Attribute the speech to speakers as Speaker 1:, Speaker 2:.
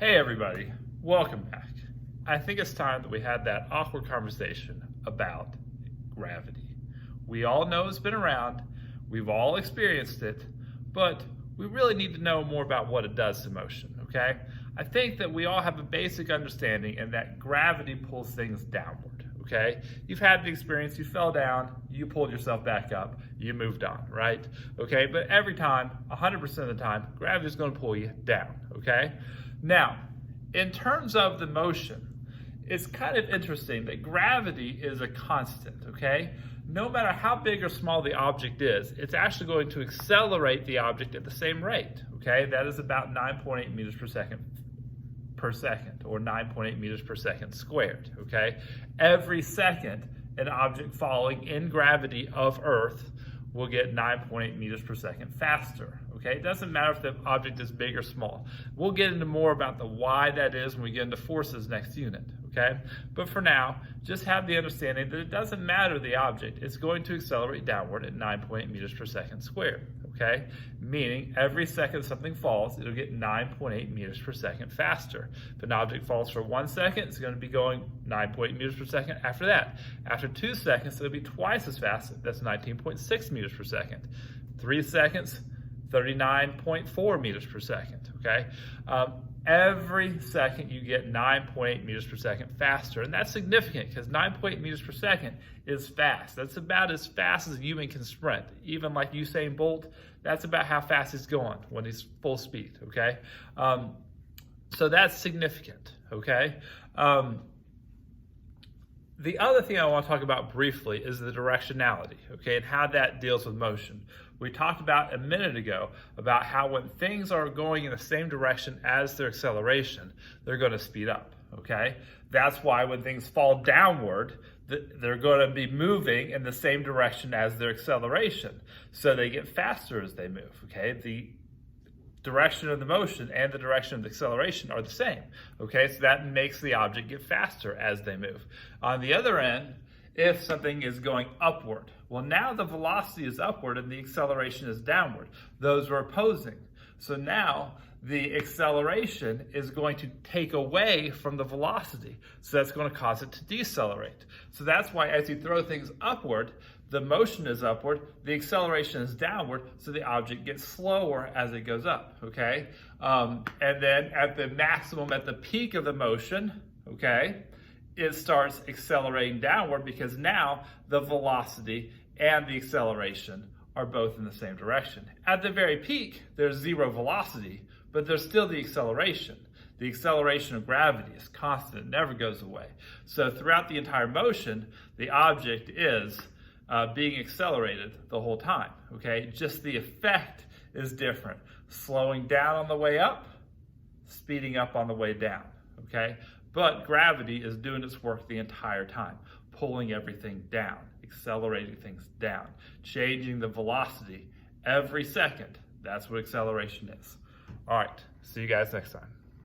Speaker 1: Hey everybody, welcome back. I think it's time that we had that awkward conversation about gravity. We all know it's been around, we've all experienced it, but we really need to know more about what it does to motion, okay? I think that we all have a basic understanding and that gravity pulls things downward, okay? You've had the experience, you fell down, you pulled yourself back up, you moved on, right? Okay, but every time, 100% of the time, gravity is going to pull you down, okay? Now, in terms of the motion, it's kind of interesting that gravity is a constant, okay? No matter how big or small the object is, it's actually going to accelerate the object at the same rate, okay? That is about 9.8 meters per second, or 9.8 meters per second squared, okay? Every second, an object falling in gravity of Earth will get 9.8 meters per second faster, okay? It doesn't matter if the object is big or small. We'll get into more about the why that is when we get into forces next unit, okay? But for now, just have the understanding that it doesn't matter the object, it's going to accelerate downward at 9.8 meters per second squared, okay? Meaning every second something falls, it'll get 9.8 meters per second faster. If an object falls for 1 second, it's going to be going 9.8 meters per second after that. After 2 seconds, it'll be twice as fast, that's 19.6 meters per second. 3 seconds, 39.4 meters per second, okay? Every second you get 9.8 meters per second faster, and that's significant because 9.8 meters per second is fast. That's about as fast as a human can sprint. Even like Usain Bolt, that's about how fast he's going when he's full speed, okay? So that's significant, okay? The other thing I want to talk about briefly is the directionality, okay, and how that deals with motion. We talked about a minute ago about how when things are going in the same direction as their acceleration, they're going to speed up, okay? That's why when things fall downward, they're going to be moving in the same direction as their acceleration. So they get faster as they move, okay? The direction of the motion and the direction of the acceleration are the same, okay? So that makes the object get faster as they move. On the other end, if something is going upward, well, now the velocity is upward and the acceleration is downward. Those are opposing. So now the acceleration is going to take away from the velocity. So that's going to cause it to decelerate. So that's why as you throw things upward, the motion is upward, the acceleration is downward, so the object gets slower as it goes up, okay? And then at the maximum, at the peak of the motion, okay, it starts accelerating downward because now the velocity and the acceleration are both in the same direction. At the very peak, there's zero velocity, but there's still the acceleration. The acceleration of gravity is constant, it never goes away. So throughout the entire motion, the object is being accelerated the whole time, okay? Just the effect is different. Slowing down on the way up, speeding up on the way down, okay? But gravity is doing its work the entire time, pulling everything down, accelerating things down, changing the velocity every second. That's what acceleration is. All right, see you guys next time.